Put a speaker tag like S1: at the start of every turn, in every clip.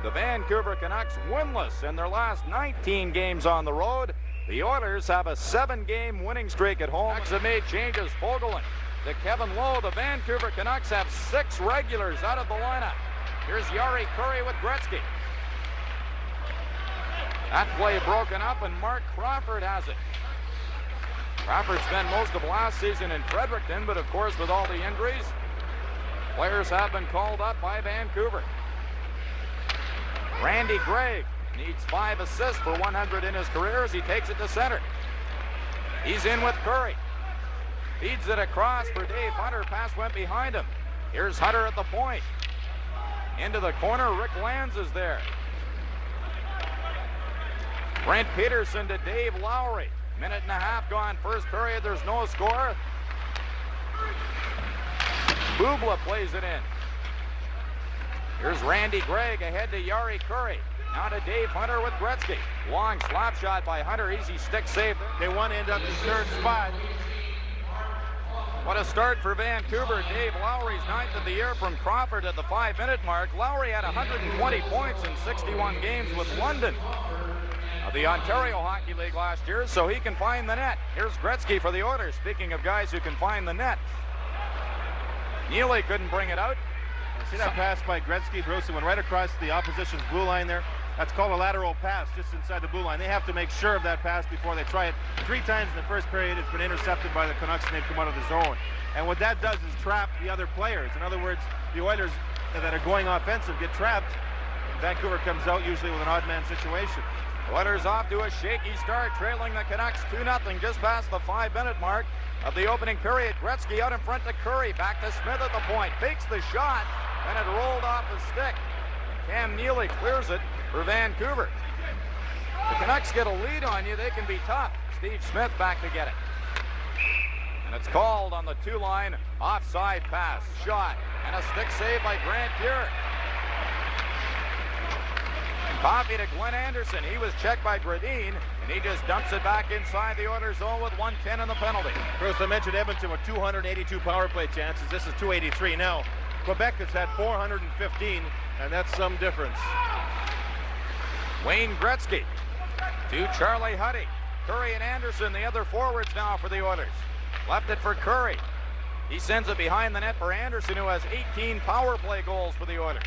S1: The Vancouver Canucks winless in their last 19 games on the road. The Oilers have a 7-game winning streak at home. Canucks have made changes. Fogelin to Kevin Lowe. The Vancouver Canucks have 6 regulars out of the lineup. Here's Yari Curry with Gretzky. That play broken up, and Mark Crawford has it. Crawford spent most of last season in Fredericton, but of course with all the injuries, players have been called up by Vancouver. Randy Gregg needs 5 assists for 100 in his career as he takes it to center. He's in with Curry. Feeds it across for Dave Hunter. Pass went behind him. Here's Hunter at the point. Into the corner. Rick Lanz is there. Brent Peterson to Dave Lowry. Minute and a half gone. First period. There's no score. Bubla plays it in. Here's Randy Gregg ahead to Yari Curry. Now to Dave Hunter with Gretzky. Long slap shot by Hunter. Easy stick save.
S2: They want to end up in third spot.
S1: What a start for Vancouver. Dave Lowry's 9th of the year from Crawford at the 5-minute mark. Lowry had 120 points in 61 games with London of the Ontario Hockey League last year, so he can find the net. Here's Gretzky for the Oilers. Speaking of guys who can find the net, Neely couldn't bring it out.
S2: See that pass by Gretzky? Bruce went right across the opposition's blue line there. That's called a lateral pass just inside the blue line. They have to make sure of that pass before they try it. 3 times in the first period it's been intercepted by the Canucks and they've come out of the zone. And what that does is trap the other players. In other words, the Oilers that are going offensive get trapped. Vancouver comes out usually with an odd man situation.
S1: Oilers off to a shaky start, trailing the Canucks 2-0 just past the 5-minute mark of the opening period. Gretzky out in front to Curry. Back to Smith at the point. Fakes the shot, and it rolled off the stick. Cam Neely clears it for Vancouver. The Canucks get a lead on you, they can be tough. Steve Smith back to get it. And it's called on the 2-line offside pass. Shot, and a stick save by Grant Fuhr. Coffey to Glenn Anderson. He was checked by Gradine, and he just dumps it back inside the Oilers zone with 1:10 in the penalty.
S2: First, I mentioned Edmonton with 282 power play chances. This is 283 now. Quebec has had 415, and that's some difference.
S1: Wayne Gretzky to Charlie Huddy. Curry and Anderson, the other forwards now for the Oilers. Left it for Curry. He sends it behind the net for Anderson, who has 18 power play goals for the Oilers.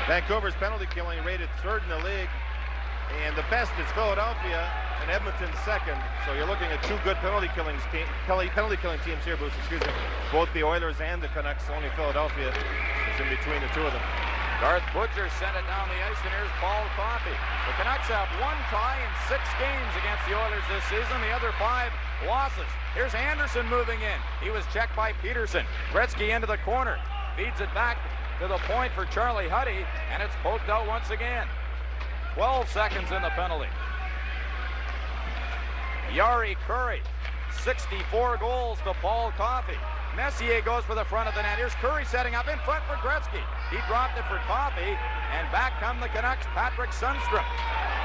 S2: Vancouver's penalty killing rated 3rd in the league, and the best is Philadelphia, and Edmonton 2nd. So you're looking at 2 good penalty killing teams here, Bruce. Excuse me. Both the Oilers and the Canucks. Only Philadelphia is in between the 2 of them.
S1: Garth Butcher sent it down the ice, and here's Paul Coffey. The Canucks have 1 tie in 6 games against the Oilers this season. The other 5 losses. Here's Anderson moving in. He was checked by Peterson. Gretzky into the corner. Feeds it back to the point for Charlie Huddy, and it's poked out once again. 12 seconds in the penalty. Yari Curry, 64 goals to Paul Coffey. Messier goes for the front of the net. Here's Curry setting up in front for Gretzky. He dropped it for Coffey, and back come the Canucks, Patrick Sundstrom.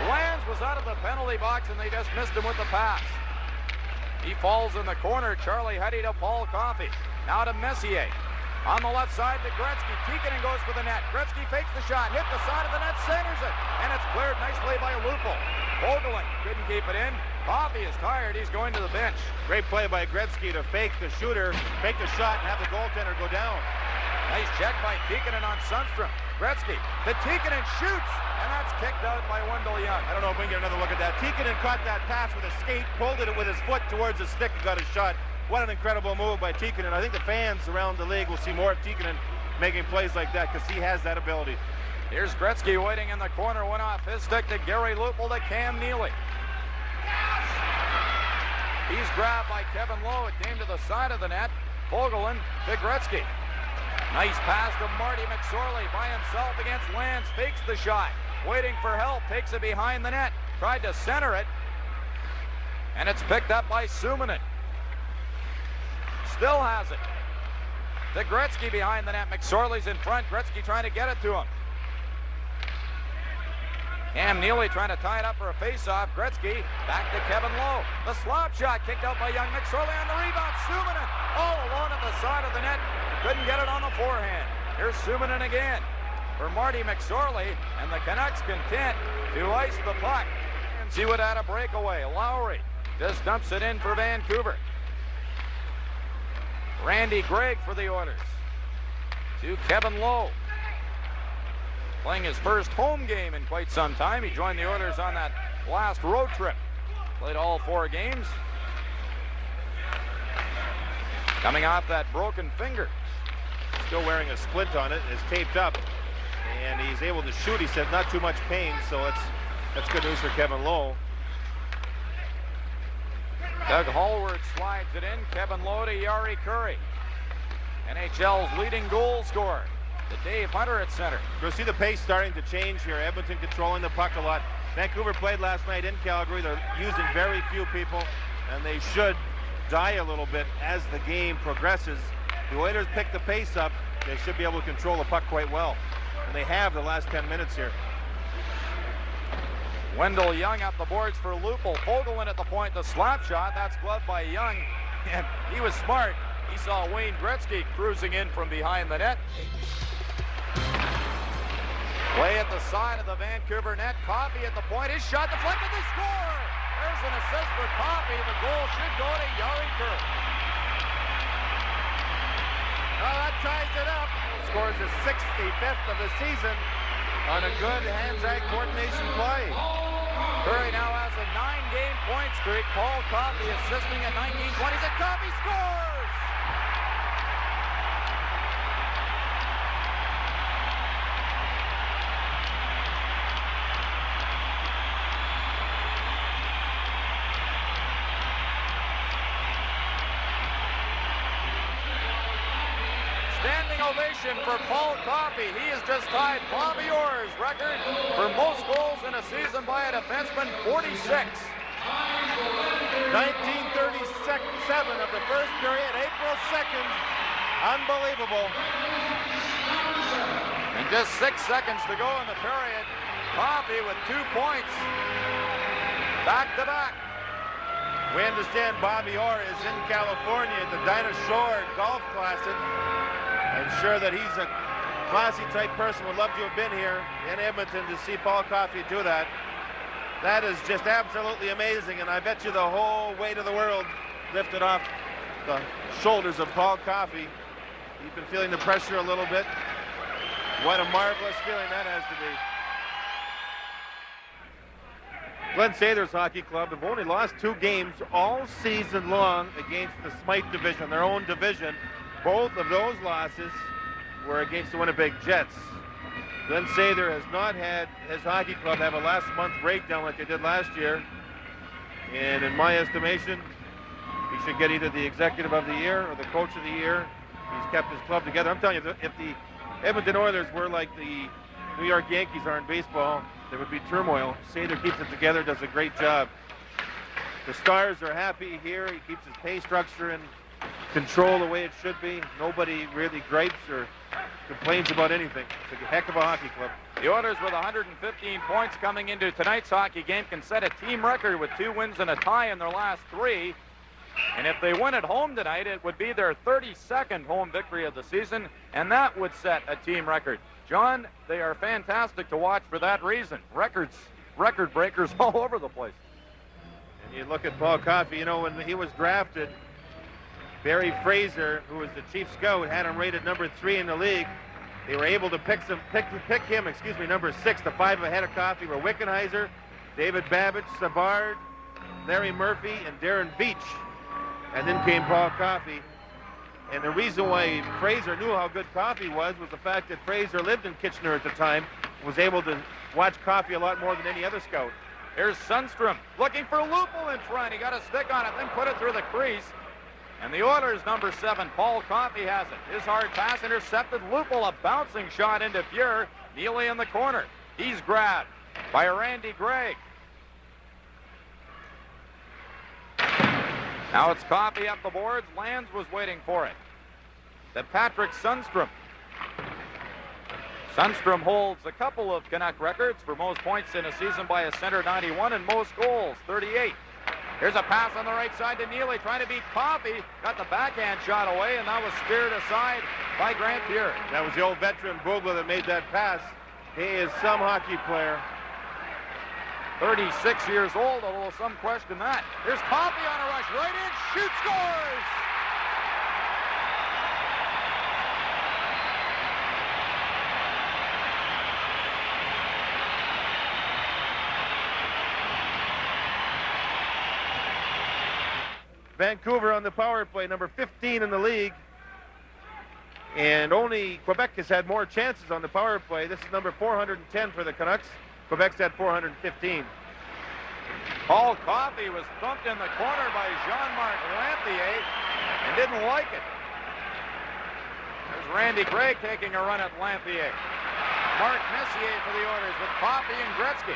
S1: Lanz was out of the penalty box, and they just missed him with the pass. He falls in the corner. Charlie Huddy to Paul Coffey. Now to Messier. On the left side to Gretzky. Tikkanen goes for the net. Gretzky fakes the shot. Hit the side of the net. Centers it. And it's cleared nicely by Lupul. Fogelin couldn't keep it in. Coffey is tired. He's going to the bench.
S2: Great play by Gretzky to fake the shooter, fake the shot, and have the goaltender go down.
S1: Nice check by Tikkanen on Sundstrom. Gretzky. The Tikkanen shoots. And that's kicked out by Wendell Young.
S2: I don't know if we can get another look at that. Tikkanen caught that pass with a skate, pulled it with his foot towards the stick, and got a shot. What an incredible move by Tikkanen. I think the fans around the league will see more of Tikkanen making plays like that because he has that ability.
S1: Here's Gretzky waiting in the corner. Went off his stick to Gary Lupul to Cam Neely. He's grabbed by Kevin Lowe. It came to the side of the net. Fogelin to Gretzky. Nice pass to Marty McSorley by himself against Lanz. Fakes the shot. Waiting for help. Takes it behind the net. Tried to center it. And it's picked up by Suominen. Still has it. To Gretzky behind the net. McSorley's in front. Gretzky trying to get it to him. Cam Neely trying to tie it up for a face-off. Gretzky back to Kevin Lowe. The slap shot kicked out by Young. McSorley on the rebound. Suominen all alone at the side of the net. couldn't get it on the forehand. Here's Suominen again for Marty McSorley, and the Canucks content to ice the puck. And see what had a breakaway. Lowry just dumps it in for Vancouver. Randy Gregg for the Oilers. To Kevin Lowe. Playing his first home game in quite some time. He joined the Oilers on that last road trip. Played all 4 games. Coming off that broken finger.
S2: Still wearing a splint on it. It's taped up. And he's able to shoot. He said not too much pain, so that's good news for Kevin Lowe.
S1: Doug Hallward slides it in. Kevin Lowe to Jari Kurri. NHL's leading goal scorer. To Dave Hunter at center.
S2: You'll see the pace starting to change here. Edmonton controlling the puck a lot. Vancouver played last night in Calgary. They're using very few people, and they should die a little bit as the game progresses. The Oilers pick the pace up. They should be able to control the puck quite well. And they have the last 10 minutes here.
S1: Wendell Young up the boards for Lupul. Fogelman at the point, the slap shot. That's gloved by Young, and he was smart. He saw Wayne Gretzky cruising in from behind the net. Way at the side of the Vancouver net. Coffey at the point. His shot deflected. They score! There's an assist for Coffey. The goal should go to Jari Kurri.
S2: Well, that ties it up. Scores his 65th of the season on a good hands-eye coordination play.
S1: Kurri now has a 9-game point streak. Paul Coffey assisting at 19-20s, and Coffey scores! Standing ovation for Paul Coffey. He has just tied Bobby Orr's record for most goals in a season by a defenseman, 46.
S2: 1937 of the first period, April 2nd. Unbelievable.
S1: And just 6 seconds to go in the period. Coffey with 2 points. Back to back.
S2: We understand Bobby Orr is in California at the Dinah Shore Golf Classic. I'm sure that he's a classy type person, would love to have been here in Edmonton to see Paul Coffey do that. That is just absolutely amazing, and I bet you the whole weight of the world lifted off the shoulders of Paul Coffey. He's been feeling the pressure a little bit. What a marvelous feeling that has to be. Glen Sather's Hockey Club have only lost 2 games all season long against the Smythe division, their own division. Both of those losses were against the Winnipeg Jets. Glen Sather has not had his hockey club have a last month breakdown like they did last year. And in my estimation, he should get either the executive of the year or the coach of the year. He's kept his club together. I'm telling you, if the Edmonton Oilers were like the New York Yankees are in baseball, there would be turmoil. Sather keeps it together, does a great job. The Stars are happy here. He keeps his pay structure in control the way it should be. Nobody really gripes or complains about anything. It's a heck of a hockey club.
S1: The Oilers with 115 points coming into tonight's hockey game can set a team record with 2 wins and a tie in their last 3. And if they win at home tonight, it would be their 32nd home victory of the season, and that would set a team record. John, they are fantastic to watch for that reason. Record breakers all over the place.
S2: And you look at Paul Coffey, you know, when he was drafted, Barry Fraser, who was the chief scout, had him rated number 3 in the league. They were able to pick him, number 6. The 5 ahead of Coffey were Wickenheiser, David Babbage, Savard, Larry Murphy, and Darren Beach. And then came Paul Coffey. And the reason why Fraser knew how good Coffey was the fact that Fraser lived in Kitchener at the time, was able to watch Coffey a lot more than any other scout.
S1: Here's Sundstrom looking for Lupul in front. He got a stick on it, then put it through the crease. And the Oilers, number 7, Paul Coffey has it. His hard pass intercepted. Lupul, a bouncing shot into Fuhr. Neely in the corner. He's grabbed by Randy Gregg. Now it's Coffey up the boards. Lands was waiting for it. To Patrick Sundstrom. Sundstrom holds a couple of Canuck records for most points in a season by a center, 91, and most goals, 38. Here's a pass on the right side to Neely, trying to beat Coffey. Got the backhand shot away, and that was steered aside by Grant Pierre.
S2: That was the old veteran Bugla that made that pass. He is some hockey player.
S1: 36 years old, although some question that. Here's Coffey on a rush, right in, shoots, scores!
S2: Vancouver on the power play, number 15 in the league. And only Quebec has had more chances on the power play. This is number 410 for the Canucks. Quebec's had 415.
S1: Paul Coffey was thumped in the corner by Jean-Marc Lanthier and didn't like it. There's Randy Gray taking a run at Lanthier. Mark Messier for the Oilers with Coffey and Gretzky.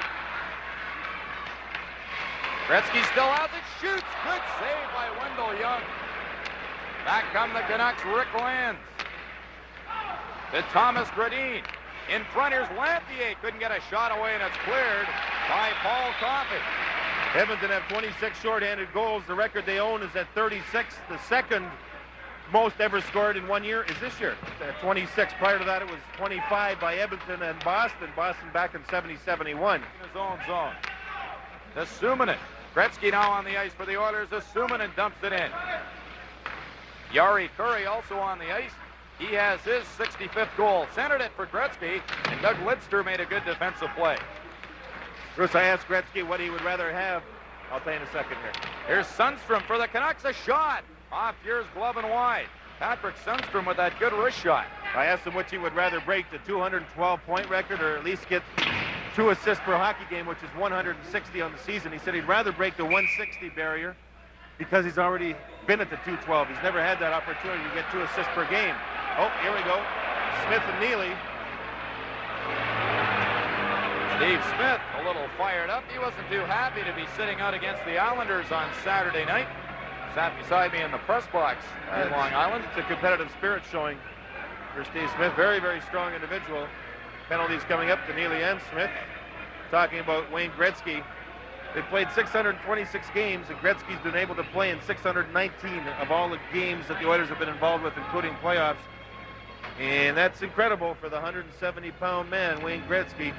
S1: Gretzky still has it, shoots, good save by Wendell Young. Back come the Canucks, Rick Lands. To Thomas Gradine. In front, here's Lanthier, couldn't get a shot away, and it's cleared by Paul Coffey.
S2: Edmonton have 26 shorthanded goals. The record they own is at 36. The second most ever scored in 1 year is this year, at 26. Prior to that, it was 25 by Edmonton and Boston. Boston back in 70-71.
S1: In his own zone. To Suominen. Gretzky now on the ice for the Oilers. To Suominen dumps it in. Jari Kurri also on the ice. He has his 65th goal. Centered it for Gretzky, and Doug Lidster made a good defensive play.
S2: Bruce, I asked Gretzky what he would rather have. I'll tell you in a second here.
S1: Here's Sundstrom for the Canucks, a shot. Off Pierre's glove and wide. Patrick Sundstrom with that good wrist shot.
S2: I asked him which he would rather break, the 212-point record or at least get 2 assists per hockey game, which is 160 on the season. He said he'd rather break the 160 barrier because he's already been at the 212. He's never had that opportunity to get 2 assists per game. Oh, here we go. Smith and Neely.
S1: Steve Smith a little fired up. He wasn't too happy to be sitting out against the Islanders on Saturday night. Sat beside me in the press box in Long Island.
S2: It's a competitive spirit showing for Steve Smith. Very, very strong individual. Penalties coming up to Neely and Smith. Talking about Wayne Gretzky. They played 626 games, and Gretzky's been able to play in 619 of all the games that the Oilers have been involved with, including playoffs. And that's incredible for the 170-pound man, Wayne Gretzky. You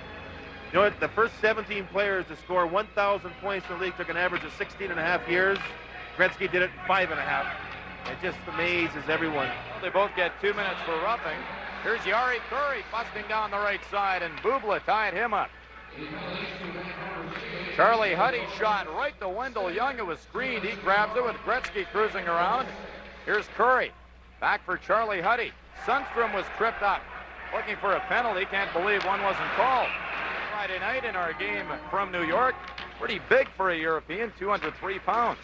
S2: know what? The first 17 players to score 1,000 points in the league took an average of 16 and a half years. Gretzky did it in 5 and a half. It just amazes everyone.
S1: They both get 2 minutes for roughing. Here's Jari Kurri busting down the right side, and Bubla tied him up. Charlie Huddy shot right to Wendell Young. It was screened. He grabs it with Gretzky cruising around. Here's Kurri. Back for Charlie Huddy. Sundstrom was tripped up. Looking for a penalty. Can't believe one wasn't called. Friday night in our game from New York. Pretty big for a European, 203 pounds.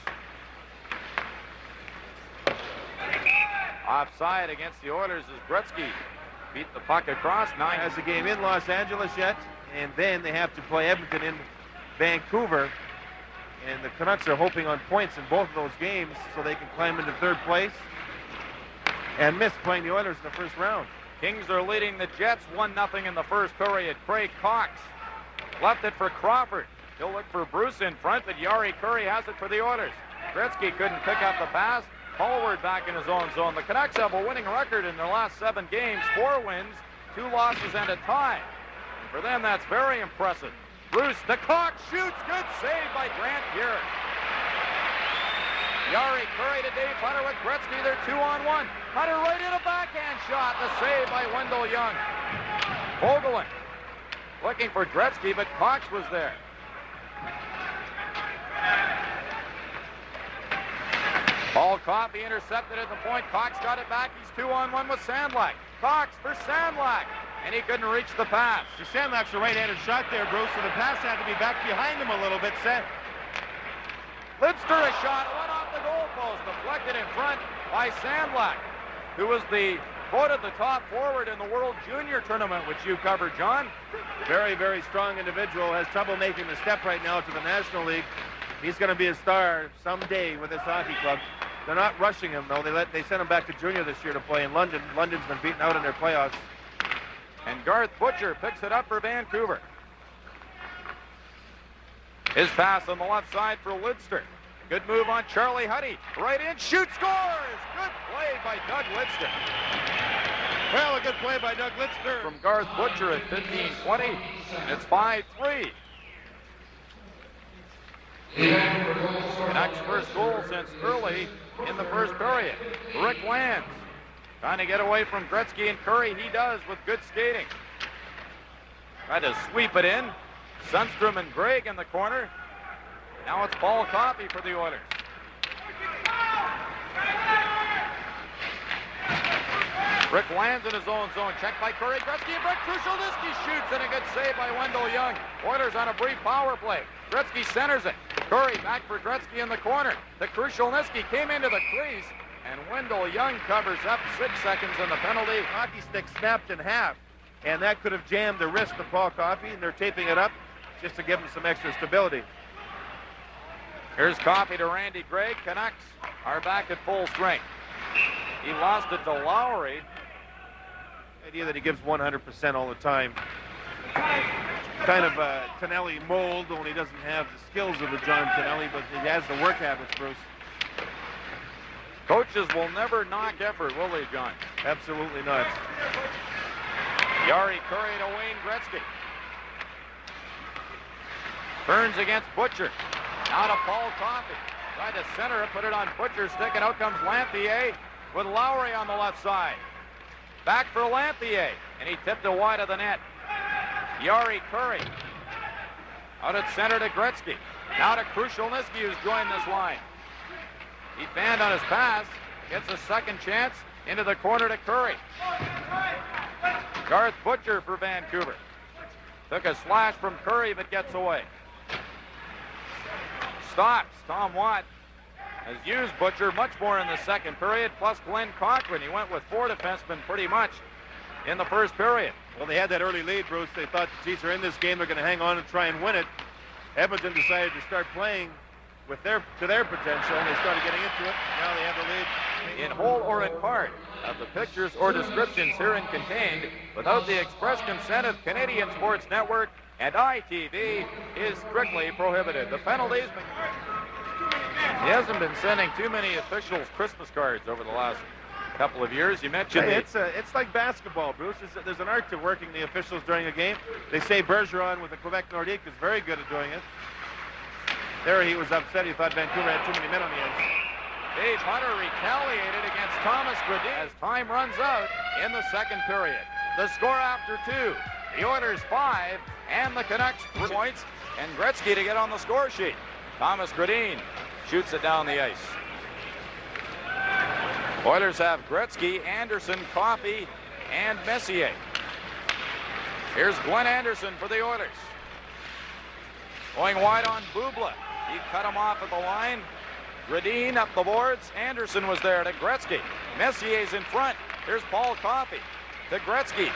S1: Offside against the Oilers as Gretzky beat the puck across.
S2: Has a game in Los Angeles yet, and then they have to play Edmonton in Vancouver. And the Canucks are hoping on points in both of those games so they can climb into 3rd place and miss playing the Oilers in the first round.
S1: Kings are leading the Jets 1-0 in the first period. Craig Cox left it for Crawford. He'll look for Bruce in front, but Jari Kurri has it for the Oilers. Gretzky couldn't pick up the pass. Hallward back in his own zone. The Canucks have a winning record in their last 7 games. 4 wins, 2 losses, and a tie. For them, that's very impressive. Bruce to Cox, shoots, good save by Grant Pierre. Jari Kurri to Dave Hunter with Gretzky. They're 2-on-1. Hunter right in a backhand shot. The save by Wendell Young. Vogelin looking for Gretzky, but Cox was there. Paul Coffey intercepted at the point. Cox got it back. He's 2-on-1 with Sandlak. Cox for Sandlak, and he couldn't reach the pass.
S2: So Sandlak's a right-handed shot there, Bruce, so the pass had to be back behind him a little bit.
S1: Lidster a shot, went off the goalpost, deflected in front by Sandlak, who was voted the top forward in the World Junior Tournament, which you covered, John.
S2: Very, very strong individual. Has trouble making the step right now to the National League. He's going to be a star someday with this hockey club. They're not rushing him, though. They sent him back to junior this year to play in London. London's been beaten out in their playoffs.
S1: And Garth Butcher picks it up for Vancouver. His pass on the left side for Lidster. Good move on Charlie Huddy. Right in, shoot, scores! Good play by Doug Lidster.
S2: Well, a good play by Doug Lidster.
S1: From Garth Butcher at 15-20, and it's 5-3. Canucks' first goal since early in the first period. Rick Lands trying to get away from Gretzky and Curry. He does with good skating. Tried to sweep it in. Sundstrom and Gregg in the corner. Now it's Paul Coffey for the Oilers. Rick lands in his own zone. Checked by Curry. Gretzky and Brett Krushelnyski shoots, and a good save by Wendell Young. Oilers on a brief power play. Gretzky centers it. Curry back for Gretzky in the corner. The Krushelnyski came into the crease, and Wendell Young covers up. 6 seconds in the penalty.
S2: Hockey stick snapped in half, and that could have jammed the wrist of Paul Coffey, and they're taping it up just to give him some extra stability.
S1: Here's Coffey to Randy Gregg. Canucks are back at full strength. He lost it to Lowry.
S2: The idea that he gives 100% all the time. Kind of a Tonelli mold, only he doesn't have the skills of the John Tonelli, but he has the work habits, Bruce.
S1: Coaches will never knock effort, will they, John?
S2: Absolutely not.
S1: Jari Kurri to Wayne Gretzky. Turns against Butcher. Now to Paul Coffey. Tried to center it, put it on Butcher's stick, and out comes Lanthier with Lowry on the left side. Back for Lanthier, and he tipped it wide of the net. Jari Kurri. Out at center to Gretzky. Now to Krushelnyski, who's joined this line. He fanned on his pass, gets a second chance, into the corner to Curry. Garth Butcher for Vancouver. Took a slash from Curry, but gets away. Stops. Tom Watt has used Butcher much more in the second period, plus Glenn Cochran. He went with 4 defensemen pretty much in the first period.
S2: Well, they had that early lead, Bruce. They thought the Chiefs are in this game. They're going to hang on and try and win it. Edmonton decided to start playing to their potential, and they started getting into it. Now they have the lead.
S1: In whole or in part of the pictures or descriptions herein contained, without the express consent of Canadian Sports Network and ITV, is strictly prohibited. The penalties. He hasn't been sending too many officials Christmas cards over the last couple of years. You mentioned
S2: it's like basketball, Bruce. There's an art to working the officials during a game. They say Bergeron with the Quebec Nordique is very good at doing it. There he was upset. He thought Vancouver had too many men on the ice.
S1: Dave Hunter retaliated against Thomas Gradin as time runs out in the second period. The score after 2. The Oilers 5 and the Canucks 3 points, and Gretzky to get on the score sheet. Thomas Gradin shoots it down the ice. Oilers have Gretzky, Anderson, Coffey, and Messier. Here's Glenn Anderson for the Oilers. Going wide on Bubla. He cut him off at the line. Gradin up the boards. Anderson was there to Gretzky. Messier's in front. Here's Paul Coffey to Gretzky.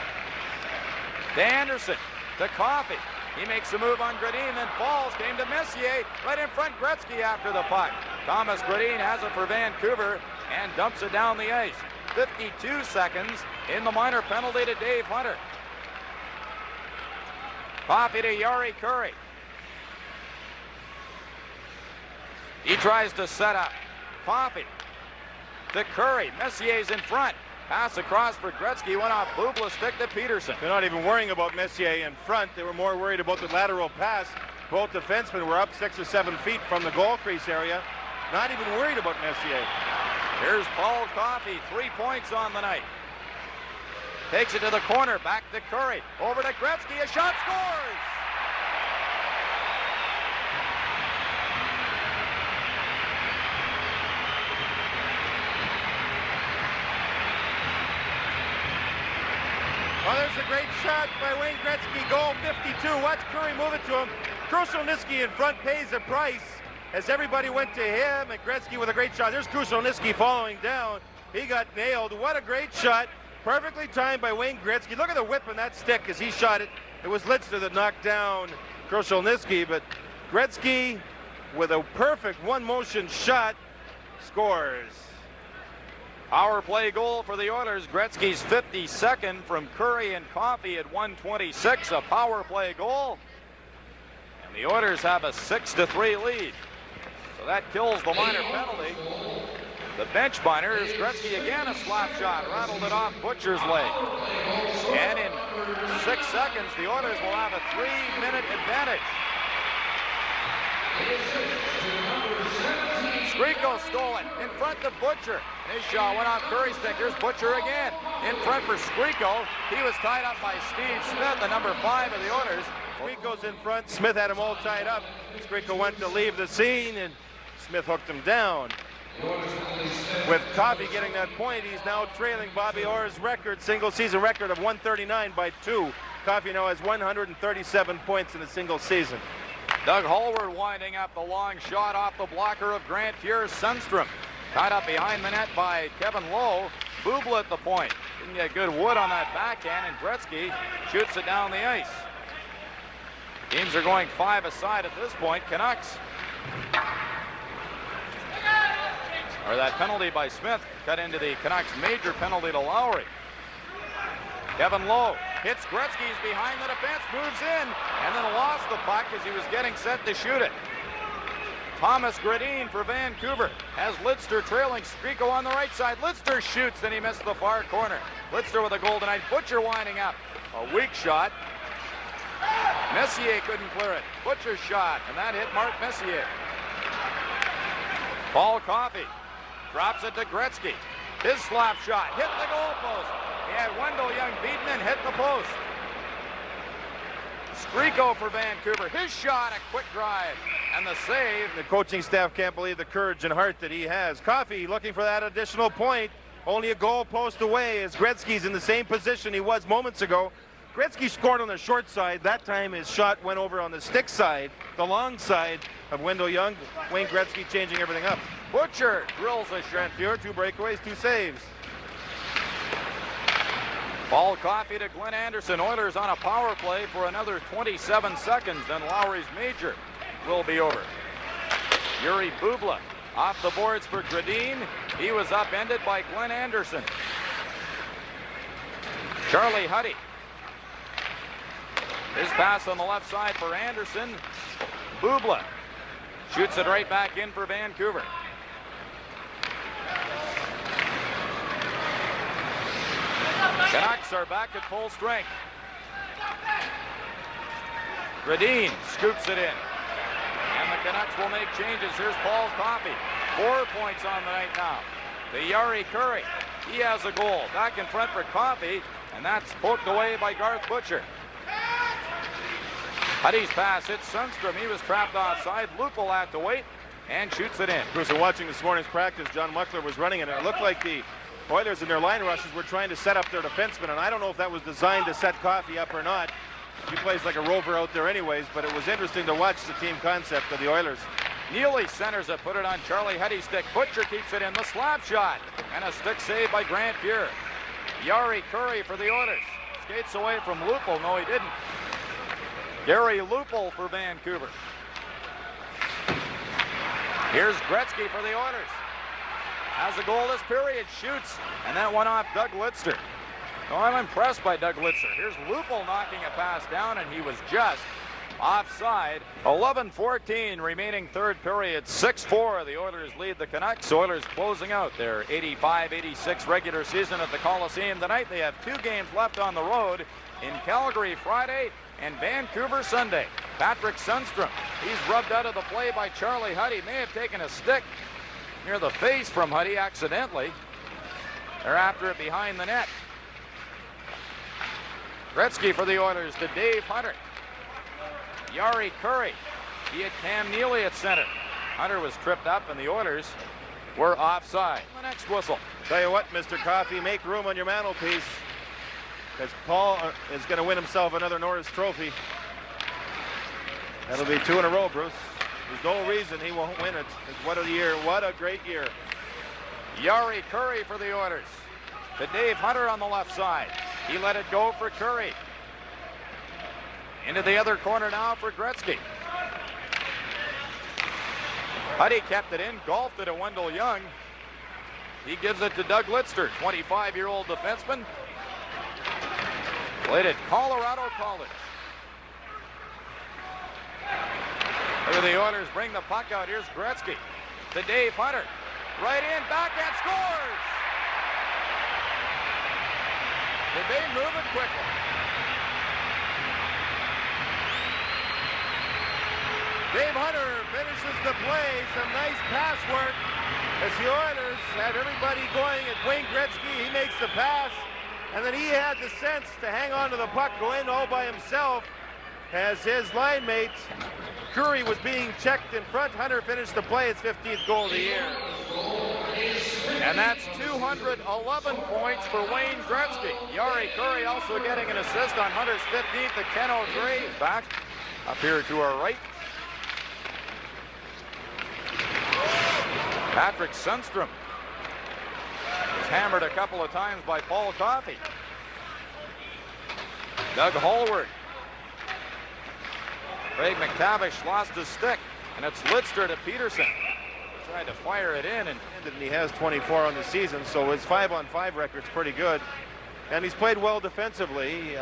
S1: To Anderson. To Coffey. He makes a move on Gradin, then falls. Came to Messier. Right in front, Gretzky after the puck. Thomas Gradin has it for Vancouver and dumps it down the ice. 52 seconds in the minor penalty to Dave Hunter. Coffey to Jari Kurri. He tries to set up. Coffey to Curry. Messier's in front. Pass across for Gretzky. Went off Bubla's stick to Peterson.
S2: They're not even worrying about Messier in front. They were more worried about the lateral pass. Both defensemen were up 6 or 7 feet from the goal crease area. Not even worried about Messier.
S1: Here's Paul Coffey. 3 points on the night. Takes it to the corner. Back to Curry. Over to Gretzky. A shot, scores!
S2: Well, there's a great shot by Wayne Gretzky. Goal 52. Watch Curry move it to him. Krushelnyski in front pays the price as everybody went to him, and Gretzky with a great shot. There's Krushelnyski following down. He got nailed. What a great shot. Perfectly timed by Wayne Gretzky. Look at the whip in that stick as he shot it. It was Lidster that knocked down Krushelnyski, but Gretzky with a perfect one-motion shot scores.
S1: Power play goal for the Oilers. Gretzky's 52nd from Curry and Coffey at 1:26. A power play goal. And the Oilers have a 6-3 lead. So So that kills the minor penalty. The bench minors, Gretzky again a slap shot, rattled it off Butcher's leg. And in 6 seconds, the Oilers will have a 3-minute advantage. Skriko stole it in front of Butcher. His shot went off Curry's stick. Here's Butcher again. In front for Skriko. He was tied up by Steve Smith, the number 5 of the Oilers.
S2: Skriko's in front. Smith had him all tied up. Skriko went to leave the scene, and Smith hooked him down. With Coffey getting that point, he's now trailing Bobby Orr's record, single season record of 139 by 2. Coffey now has 137 points in a single season.
S1: Doug Hallward winding up the long shot off the blocker of Grant Fuhr's Sundstrom. Tied up behind the net by Kevin Lowe. Bubla at the point. Didn't get good wood on that backhand, and Gretzky shoots it down the ice. Teams are going 5 aside at this point. Canucks. Or that penalty by Smith cut into the Canucks' major penalty to Lowry. Kevin Lowe hits Gretzky. He's behind the defense, moves in, and then lost the puck as he was getting set to shoot it. Thomas Gradin for Vancouver has Lidster trailing. Skriko on the right side. Lidster shoots, then he missed the far corner. Lidster with a goal tonight. Butcher winding up. A weak shot. Messier couldn't clear it. Butcher's shot, and that hit Mark Messier. Paul Coffey drops it to Gretzky. His slap shot hit the goalpost. He had Wendell Young beaten and hit the post. Skriko for Vancouver. His shot, a quick drive, and the save.
S2: The coaching staff can't believe the courage and heart that he has. Coffey looking for that additional point. Only a goalpost away as Gretzky's in the same position he was moments ago. Gretzky scored on the short side. That time his shot went over on the stick side, the long side of Wendell Young. Wayne Gretzky changing everything up.
S1: Butcher drills a shot.
S2: 2 breakaways, 2 saves.
S1: Paul Coffey to Glenn Anderson. Oilers on a power play for another 27 seconds. Then Lowry's major will be over. Yuri Bubla off the boards for Gradin. He was upended by Glenn Anderson. Charlie Huddy. His pass on the left side for Anderson. Bubla shoots it right back in for Vancouver. Canucks are back at full strength. Gradin scoops it in. And the Canucks will make changes. Here's Paul Coffey. 4 points on the night now. To Yari Curry. He has a goal. Back in front for Coffey. And that's poked away by Garth Butcher. Huddy's pass hits Sundstrom. He was trapped offside. Lupel had to wait and shoots it in.
S2: Bruce, watching this morning's practice, John Muckler was running, and it looked like the Oilers in their line rushes were trying to set up their defenseman, and I don't know if that was designed to set Coffey up or not. He plays like a rover out there anyways, but it was interesting to watch the team concept of the Oilers.
S1: Neely centers it, put it on Charlie Huddy's stick. Butcher keeps it in, the slap shot, and a stick save by Grant Fuhr. Yari Curry for the Oilers. Skates away from Lupel. No, he didn't. Gary Lupel for Vancouver. Here's Gretzky for the Oilers. Has a goal this period, shoots, and that one off Doug Lidster. Oh, I'm impressed by Doug Lidster. Here's Lupel knocking a pass down, and he was just offside. 11:14 remaining third period. 6-4. The Oilers lead the Canucks. Oilers closing out their 85-86 regular season at the Coliseum tonight. They have 2 games left on the road in Calgary Friday and Vancouver Sunday. Patrick Sundstrom, he's rubbed out of the play by Charlie Huddy. May have taken a stick near the face from Huddy accidentally. They're after it behind the net. Gretzky for the Oilers to Dave Hunter. Yari Curry. He had Cam Neely at center. Hunter was tripped up and the Oilers were offside. The next whistle.
S2: Tell you what, Mr. Coffey, make room on your mantelpiece, because Paul is going to win himself another Norris Trophy. That'll be 2 in a row, Bruce. There's no reason he won't win it. What a year. What a great year.
S1: Yari Curry for the Oilers. To Dave Hunter on the left side. He let it go for Curry. Into the other corner now for Gretzky. Huddy kept it in, golfed it to Wendell Young. He gives it to Doug Lidster, 25-year-old defenseman. Played at Colorado College. Look at the Oilers bring the puck out. Here's Gretzky. to Dave Hunter. Right in, backhand, scores! Did they move it quickly?
S2: Dave Hunter finishes the play. Some nice pass work as the Oilers had everybody going at Wayne Gretzky. He makes the pass, and then he had the sense to hang on to the puck, go in all by himself as his line mate Curry was being checked in front. Hunter finished the play, his 15th goal of the year.
S1: And that's 211 points for Wayne Gretzky. Jari Kurri also getting an assist on Hunter's 15th at 10:03. He's back up here to our right. Patrick Sundstrom was hammered a couple of times by Paul Coffey. Doug Hallward. Craig McTavish lost his stick, and it's Lidster to Peterson. He tried to fire it in, and
S2: he has 24 on the season, so his 5-on-5 record's pretty good. And he's played well defensively.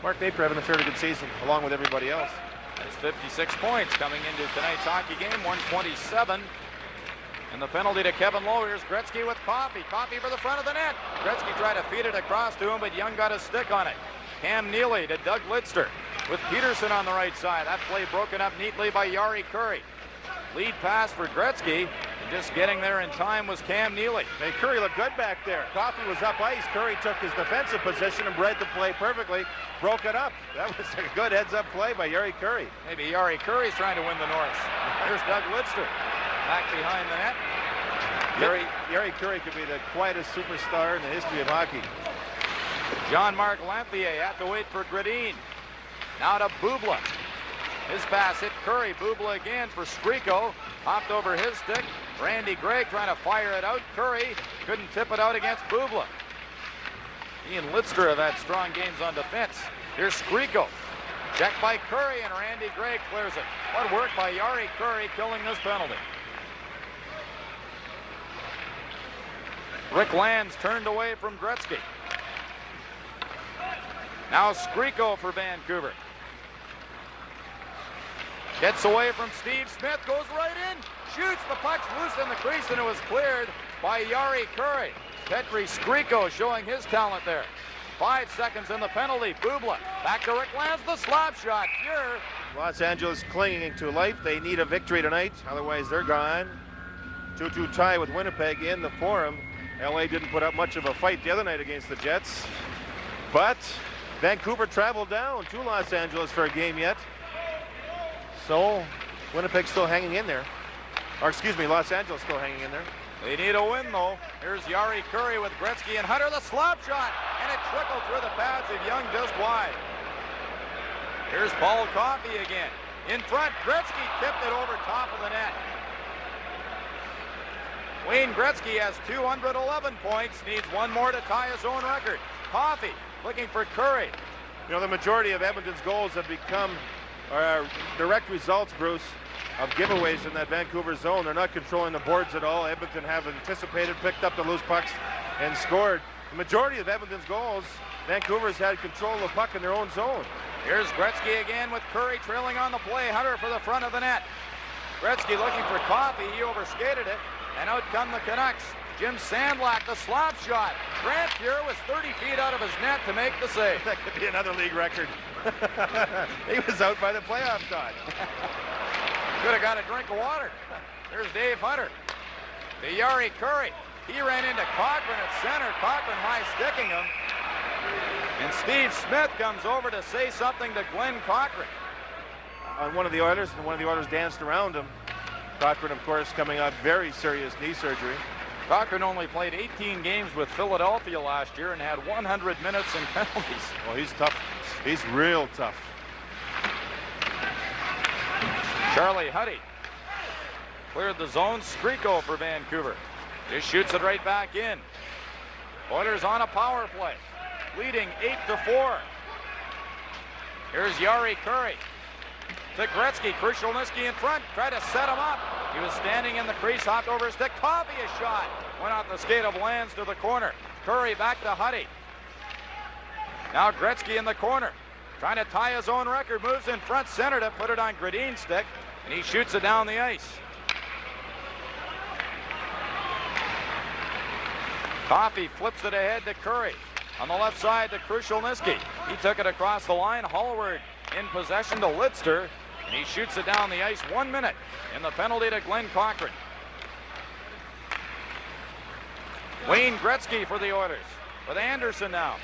S2: Mark Napier having a fairly good season, along with everybody else.
S1: There's 56 points coming into tonight's hockey game, 127. And the penalty to Kevin Lowe. Here's Gretzky with Coffey. Coffey for the front of the net. Gretzky tried to feed it across to him, but Young got a stick on it. Cam Neely to Doug Lidster with Peterson on the right side. That play broken up neatly by Jari Kurri. Lead pass for Gretzky, and just getting there in time was Cam Neely.
S2: Hey, Kurri looked good back there. Coffey was up ice. Kurri took his defensive position and read the play perfectly. Broke it up. That was a good heads-up play by Jari Kurri.
S1: Maybe Jari Kurri's trying to win the Norris. Here's Doug Lidster back behind the net.
S2: Jari Kurri could be the quietest superstar in the history of hockey.
S1: Jean-Marc Lamphier had to wait for Gradine. Now to Bubla. His pass hit Kurri. Bubla again for Skriko. Hopped over his stick. Randy Gregg trying to fire it out. Kurri couldn't tip it out against Bubla. He and Lidster have had strong games on defense. Here's Skriko. Checked by Kurri, and Randy Gregg clears it. What work by Jari Kurri killing this penalty. Rick Lands turned away from Gretzky. Now Skriko for Vancouver. Gets away from Steve Smith, goes right in, shoots, the puck's loose in the crease, and it was cleared by Jari Kurri. Petri Skriko showing his talent there. 5 seconds in the penalty. Bubla back to Rick Lands, the slap shot. Pure.
S2: Los Angeles clinging to life. They need a victory tonight, otherwise they're gone. 2-2 tie with Winnipeg in the Forum. LA didn't put up much of a fight the other night against the Jets, but Vancouver traveled down to Los Angeles for a game yet. So Winnipeg's still hanging in there. Or excuse me, Los Angeles still hanging in there.
S1: They need a win, though. Here's Jari Kurri with Gretzky and Hunter, the slap shot, and it trickled through the pads of Young just wide. Here's Paul Coffey again. In front, Gretzky tipped it over top of the net. Wayne Gretzky has 211 points, needs one more to tie his own record. Coffey looking for Kurri.
S2: You know, the majority of Edmonton's goals have become direct results, Bruce, of giveaways in that Vancouver zone. They're not controlling the boards at all. Edmonton have anticipated, picked up the loose pucks, and scored. The majority of Edmonton's goals, Vancouver's had control of the puck in their own zone.
S1: Here's Gretzky again with Kurri trailing on the play. Hunter for the front of the net. Gretzky looking for Coffey. He overskated it, and out come the Canucks. Jim Sandlak, the slap shot. Grant Pure was 30 feet out of his net to make the save.
S2: That could be another league record. He was out by the playoff dot.
S1: Could have got a drink of water. There's Dave Hunter. To Jari Kurri. He ran into Cochran at center. Cochran high sticking him. And Steve Smith comes over to say something to Glenn Cochran.
S2: On one of the Oilers, and one of the Oilers danced around him. Cochran, of course, coming out very serious knee surgery.
S1: Cochran only played 18 games with Philadelphia last year and had 100 minutes in penalties.
S2: Well, he's tough. He's real tough.
S1: Charlie Huddy cleared the zone. Skriko for Vancouver. Just shoots it right back in. Oilers on a power play, leading 8-4. Here's Jari Kurri to Gretzky. Krushelnyski in front, tried to set him up. He was standing in the crease, hopped over his stick. Coffey a shot. Went off the skate of Lands to the corner. Kurri back to Huddy. Now Gretzky in the corner, trying to tie his own record. Moves in front, center to put it on Gradine's stick, and he shoots it down the ice. Coffey flips it ahead to Curry. On the left side to Krushelnyski. He took it across the line. Hallward in possession to Lidster. And he shoots it down the ice. 1 minute in the penalty to Glenn Cochran. Wayne Gretzky for the Oilers. With Anderson now.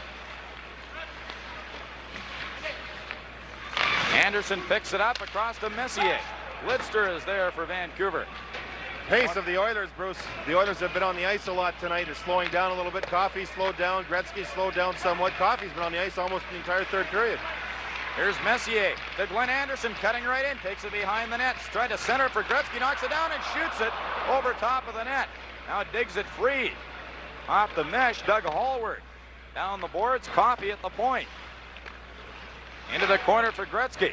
S1: Anderson picks it up across to Messier. Lidster is there for Vancouver.
S2: Pace of the Oilers, Bruce. The Oilers have been on the ice a lot tonight. Is slowing down a little bit. Coffey slowed down. Gretzky slowed down somewhat. Coffey's been on the ice almost the entire third period.
S1: Here's Messier to Glenn Anderson, cutting right in, takes it behind the net, tried to center for Gretzky, knocks it down and shoots it over top of the net. Now digs it free. Off the mesh, Doug Hallward. Down the boards, Coffey at the point. Into the corner for Gretzky.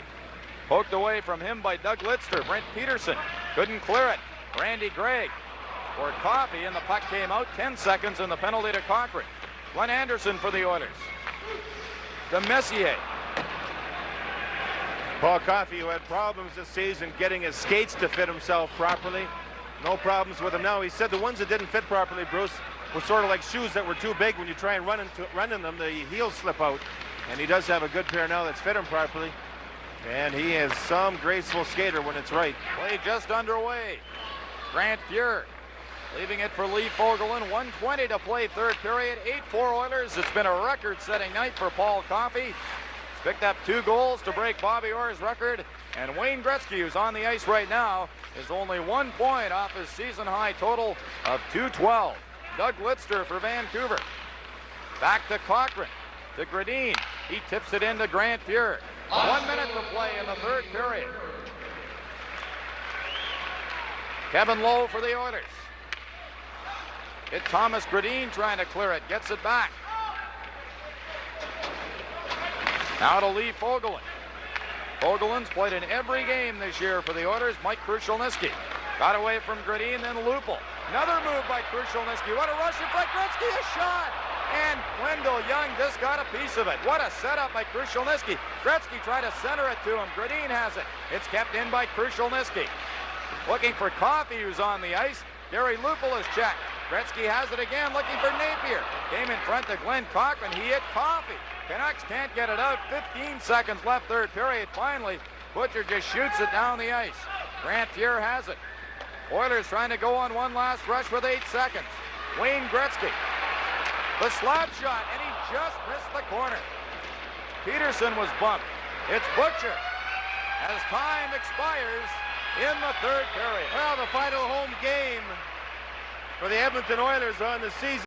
S1: Poked away from him by Doug Lidster. Brent Peterson couldn't clear it. Randy Gregg for Coffey, and the puck came out. 10 seconds and the penalty to Cochran. Glenn Anderson for the Oilers. To Messier.
S2: Paul Coffey, who had problems this season getting his skates to fit himself properly. No problems with him now. He said the ones that didn't fit properly, Bruce, were sort of like shoes that were too big. When you try and run in them, the heels slip out. And he does have a good pair now that's fit him properly. And he is some graceful skater when it's right.
S1: Play just underway. Grant Fuhr leaving it for Lee Fogelin. 1:20 to play third period. 8-4 Oilers. It's been a record-setting night for Paul Coffey. He's picked up 2 goals to break Bobby Orr's record. And Wayne Gretzky, who's on the ice right now, is only 1 point off his season-high total of 212. Doug Lidster for Vancouver. Back to Cochran. To Gradin. He tips it into Grant Fuhr. 1 minute to play in the third period. Kevin Lowe for the Oilers. It's Thomas Gradin trying to clear it. Gets it back. Now to Lee Fogelin. Fogelin's played in every game this year for the Oilers. Mike Krushelnyski. Got away from Gradin, then Lupul. Another move by Krushelnyski. What a rush in front. Gretzky, a shot! And Wendell Young just got a piece of it. What a setup by Krushelnyski. Gretzky tried to center it to him. Gradin has it. It's kept in by Krushelnyski. Looking for Coffey, who's on the ice. Gary Lupul is checked. Gretzky has it again, looking for Napier. Came in front to Glenn Cochran. He hit Coffey. Canucks can't get it out. 15 seconds left, third period. Finally, Butcher just shoots it down the ice. Grant Fuhr has it. Oilers trying to go on one last rush with 8 seconds. Wayne Gretzky. The slap shot, and he just missed the corner. Peterson was bumped. It's Butcher as time expires in the third period.
S2: Well, the final home game for the Edmonton Oilers on the season.